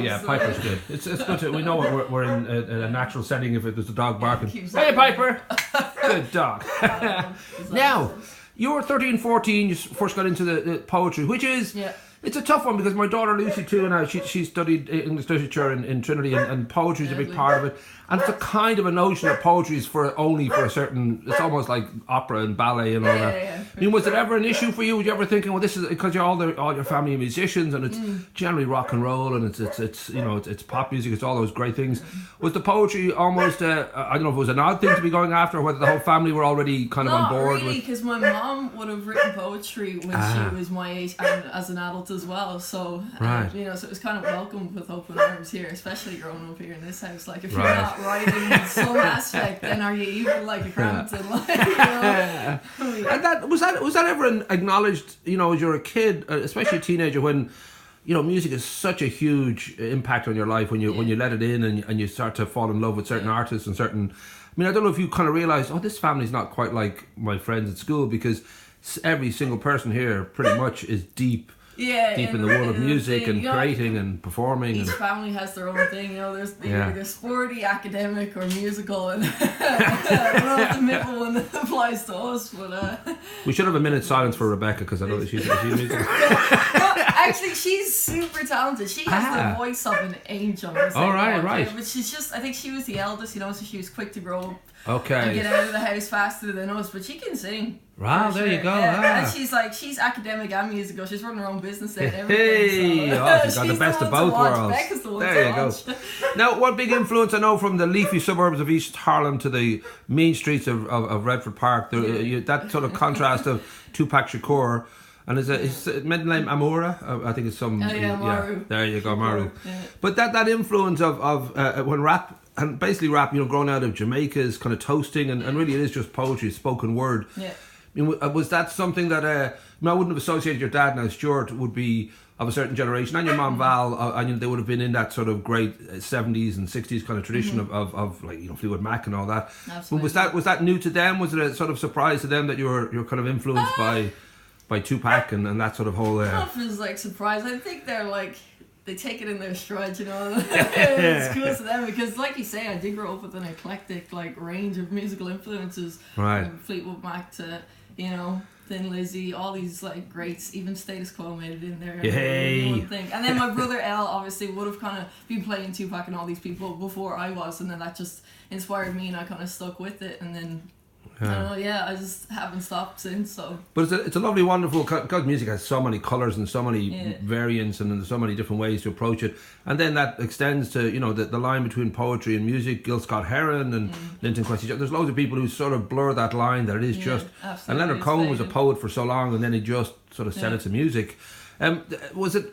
yeah, Piper's good. It's good to, we know we're in a natural setting if there's a dog barking. Hey, Piper! Good dog. Now, you were 13, 14, you first got into the poetry, which is... Yeah. It's a tough one because my daughter Lucy too now, she studied English literature in Trinity and poetry is a big part of it. And it's a kind of a notion that poetry is only for a certain, it's almost like opera and ballet and all that. Yeah. I mean, was it ever an issue for you? Were you ever thinking, well, this is because you're all your family are musicians and it's generally rock and roll and it's you know, it's pop music, it's all those great things. Was the poetry almost, I don't know if it was an odd thing to be going after or whether the whole family were already kind of on board? Not really, because my mom would have written poetry when she was my age and as an adult as well. So, you know, so it was kind of welcomed with open arms here, especially growing up here in this house. Like, if you're not writing in some aspect, then are you even like a Crampton? Like, you know? And that was that ever acknowledged, you know, as you're a kid, especially a teenager, when, you know, music is such a huge impact on your life when you let it in and you start to fall in love with certain artists and certain... I mean, I don't know if you kind of realise, oh, this family's not quite like my friends at school, because every single person here pretty much is deep in the world of music and creating and performing. Each family has their own thing, you know, there's either sporty, academic or musical, and I don't know if the middle one applies to us, but... We should have a minute's silence for Rebecca, because I know that she's musical. Actually, she's super talented. She has the voice of an angel. Oh, right. But she's just, I think she was the eldest, you know, so she was quick to grow up. Okay. And get out of the house faster than us, but she can sing. Wow, there you go. And she's academic and musical. She's running her own business and everything. Hey, she's got the best of both worlds. There you go. Now, one big influence I know from the leafy suburbs of East Harlem to the mean streets of Redford Park, that sort of contrast of Tupac Shakur. And his middle name Amora, I think it's some... Maru. There you go, Maru. Yeah. But that influence of when rap, and basically rap, you know, growing out of Jamaica is kind of toasting, and really it is just poetry, spoken word. Yeah. I mean, was that something that... I wouldn't have associated your dad now, Stuart, would be of a certain generation, and your mom Val, and they would have been in that sort of great 70s and 60s kind of tradition of like, you know, Fleetwood Mac and all that. Absolutely. But was that new to them? Was it a sort of surprise to them that you're kind of influenced by Tupac and that sort of whole... I don't know if it was like surprise. I think they're like, they take it in their stride, you know. It's cool to them because, like you say, I did grow up with an eclectic like range of musical influences. Right. From Fleetwood Mac to, you know, Thin Lizzy, all these like greats, even Status Quo made it in there. One thing. And then my brother El obviously would have kind of been playing Tupac and all these people before I was, and then that just inspired me and I kind of stuck with it, and then... I don't know, I just haven't stopped since, so... But it's a lovely, wonderful... Because music has so many colours and so many variants and so many different ways to approach it. And then that extends to, you know, the line between poetry and music. Gil Scott-Heron and Linton Kwesi. There's loads of people who sort of blur that line, that it is just... Absolutely. And Leonard Cohen was a poet for so long, and then he just sort of set it to music. Was it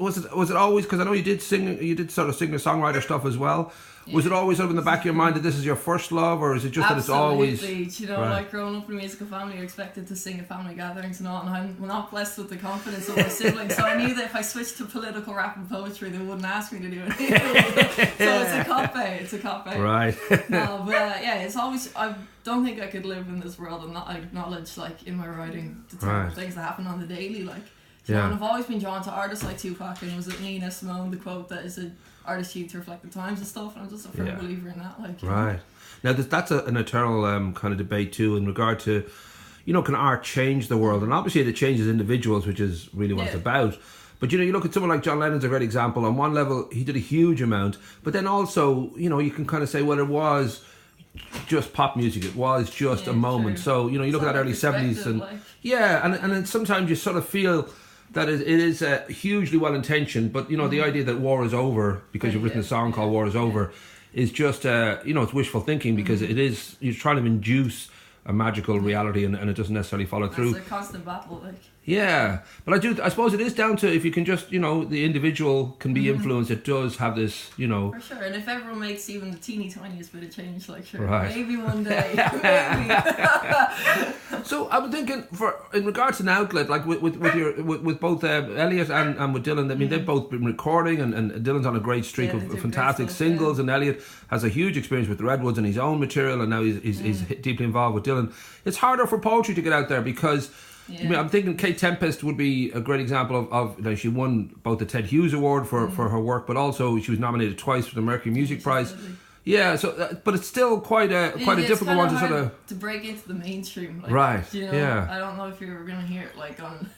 always... Because I know you did sort of singer-songwriter stuff as well. Was it always sort of in the back of your mind that this is your first love, or is it just that it's always... You know, like growing up in a musical family, you're expected to sing at family gatherings and all, and I'm not blessed with the confidence of my siblings, so I knew that if I switched to political rap and poetry, they wouldn't ask me to do it. So it's a cop-out. Right. No, but it's always... I don't think I could live in this world and not acknowledge, like, in my writing, the type of things that happen on the daily, like... You know, and I've always been drawn to artists like Tupac, and was it Nina Simone, the quote that is an artist used to reflect the times and stuff, and I'm just a firm believer in that. Like, right. Now, that's an eternal kind of debate too in regard to, you know, can art change the world? And obviously it changes individuals, which is really what it's about. But, you know, you look at someone like John Lennon's a great example. On one level, he did a huge amount, but then also, you know, you can kind of say, well, it was just pop music, it was just a moment. True. So, you know, you look at that early 70s and and then sometimes you sort of feel that it is hugely well intentioned, but you know the idea that war is over because you've written a song called "War Is Over" is just you know, it's wishful thinking because it is, you're trying to induce a magical reality and it doesn't necessarily follow through. It's a constant battle, like. Yeah, but I suppose it is down to if you can just, you know, the individual can be influenced. It does have this, you know. For sure, and if everyone makes even the teeny tiniest bit of change, like maybe one day, maybe. So I'm thinking, in regards to an outlet, like with both Elliot and with Dylan. I mean, they've both been recording, and Dylan's on a great streak of fantastic singles, and Elliot has a huge experience with the Redwoods and his own material, and now he's deeply involved with Dylan. It's harder for poetry to get out there because I mean, I'm thinking Kate Tempest would be a great example of you know, she won both the Ted Hughes Award for her work, but also she was nominated twice for the Mercury Music Prize. Absolutely. Yeah, so but it's still quite a difficult one to sort of to break into the mainstream, like, right. You know, yeah, I don't know if you're gonna hear it like on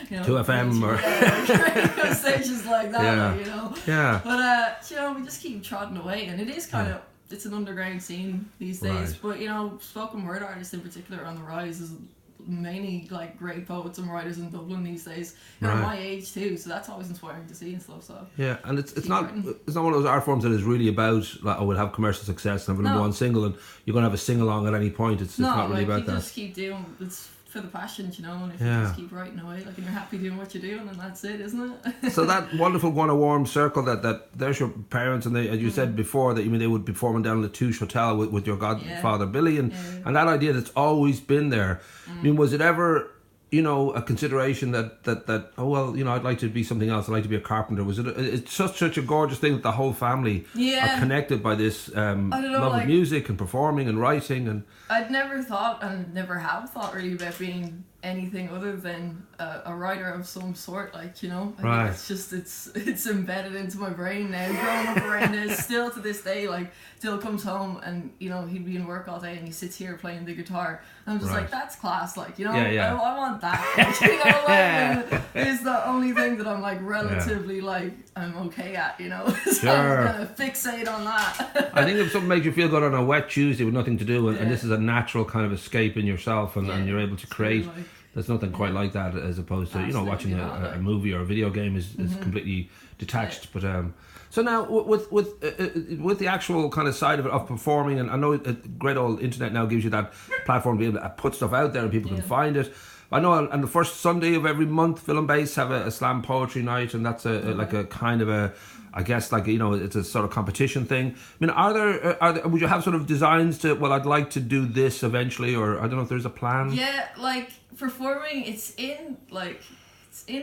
2FM or radio stations like that, yeah. like, you know. Yeah. But you know, we just keep trotting away, and it is kind of it's an underground scene these days. Right. But you know, spoken word artists in particular are on the rise. There's many like great poets and writers in Dublin these days who are my age too, so that's always inspiring to see and stuff. So yeah, and it's not one of those art forms that is really about like, oh, we'll have commercial success and have a number one single and you're going to have a sing along at any point. It's not really about that. Just keep doing it's for the passion, you know, and if you just keep writing away, like, and you're happy doing what you're doing, and that's it, isn't it? So that wonderful one, a warm circle that there's your parents, and they, as you said before, that you mean they would be performing down at the Touche Hotel with your godfather Billy, and that idea that's always been there. I mean, was it ever, you know, a consideration that oh well, you know, I'd like to be something else. I'd like to be a carpenter. Was it? It's such a gorgeous thing that the whole family are connected by this love of music and performing and writing. And I'd never thought and never have thought really about being anything other than a writer of some sort, like, you know. I think it's just it's embedded into my brain now, growing up around it. Still to this day, like, Dill comes home and, you know, he'd be in work all day and he sits here playing the guitar, and I'm just like, that's class, like, you know. I want that, like, you know, like, it's the only thing that I'm like relatively like I'm okay at, you know. So I'm gonna fixate on that. I think if something makes you feel good on a wet Tuesday with nothing to do, and this is a natural kind of escape in yourself, and you're able to create. Like, there's nothing quite like that as opposed to, you know, watching a movie or a video game is completely detached. But so now with the actual kind of side of it, of performing, and I know a great old internet now gives you that platform to be able to put stuff out there and people can find it. I know on the first Sunday of every month, Film Base have a slam poetry night, and that's like a kind of a, I guess, like, you know, it's a sort of competition thing. I mean, are there would you have sort of designs to, well, I'd like to do this eventually, or I don't know if there's a plan? Yeah, like performing, it's in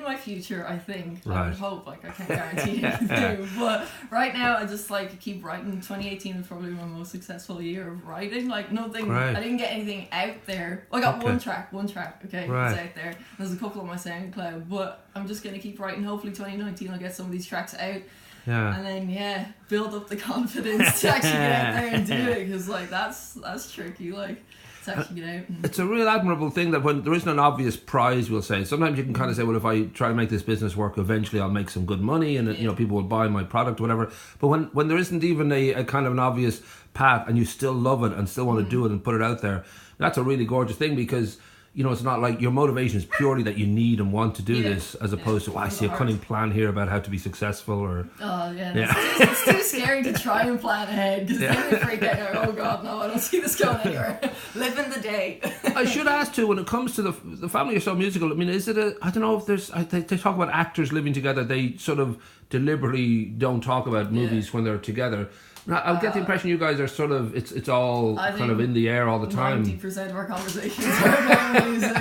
my future, I think. I would hope, like, I can't guarantee anything, but right now I just like keep writing. 2018 was probably my most successful year of writing. Like, nothing, I didn't get anything out there. I got one track, it's out there. There's a couple on my SoundCloud, but I'm just gonna keep writing. Hopefully 2019 I'll get some of these tracks out. And then build up the confidence to actually get out there and do it, because like that's tricky, like, to actually get out. It's a real admirable thing that when there isn't an obvious prize, we'll say, sometimes you can kind of say, well, if I try to make this business work, eventually I'll make some good money, and you know, people will buy my product or whatever. But when there isn't even a kind of an obvious path, and you still love it and still want to do it and put it out there, that's a really gorgeous thing, because, you know, it's not like your motivation is purely that you need and want to do this, as opposed to, I see a cunning plan here about how to be successful, or... It's too scary to try and plan ahead, because then you freak out, oh god, no, I don't see this going anywhere. Live in the day. I should ask too, when it comes to the family are so musical, I mean, is it I don't know if there's, they talk about actors living together, they sort of deliberately don't talk about movies when they're together. I get the impression you guys are sort of, it's all kind of in the air all the time. 90% of our conversations are about music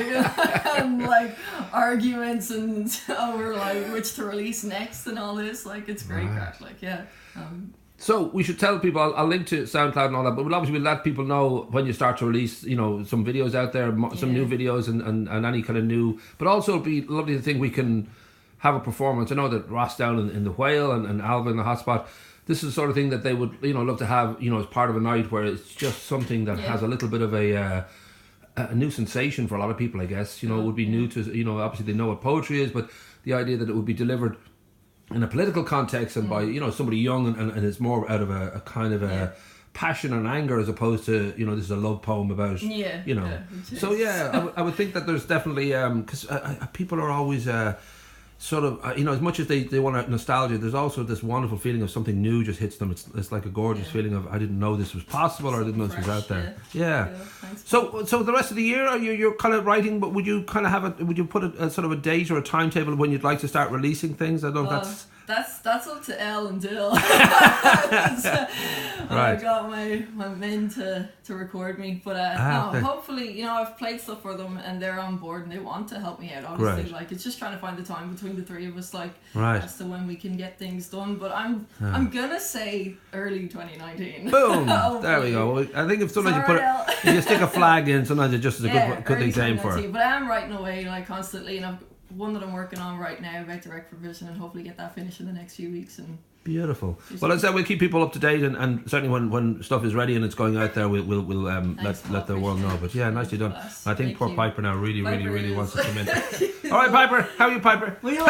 and like arguments and over like which to release next and all this. Like, it's great crack, like, So we should tell people, I'll link to SoundCloud and all that, but we'll obviously let people know when you start to release, you know, some videos out there, some new videos and any kind of new, but also it'd be lovely to think we can have a performance. I know that Ross down in the Whale and Alva in the Hotspot, this is the sort of thing that they would, you know, love to have, you know, as part of a night where it's just something that has a little bit of a new sensation for a lot of people, I guess. You know, it would be new to, you know, obviously they know what poetry is, but the idea that it would be delivered in a political context and by, you know, somebody young and it's more out of a kind of a passion and anger, as opposed to, you know, this is a love poem about, you know. So I would think that there's definitely, because people are always... sort of, you know, as much as they want nostalgia, there's also this wonderful feeling of something new just hits them. It's like a gorgeous feeling of, I didn't know this was possible, or I didn't know this was out there. So the rest of the year, you're kind of writing, but would you kind of have would you put a sort of a date or a timetable when you'd like to start releasing things? I don't know if that's That's up to Elle and Dill. Right. I got my men to record me, but okay. hopefully, I've played stuff for them and they're on board and they want to help me out. Obviously, Right. like it's just trying to find the time between the three of us, like Right. as to when we can get things done. But I'm gonna say early 2019. Boom! There we go. I think if sometimes if you stick a flag in, sometimes it just is a good thing to aim for. But I am writing away like constantly, and I've one that I'm working on right now about direct provision, and hopefully get that finished in the next few weeks. And beautiful. Well, as I said, we'll keep people up to date, and certainly when stuff is ready and it's going out there, we'll let the world know. But yeah, nicely done. I think poor Piper now really wants to come in. All right, Piper. How are you, Piper? We all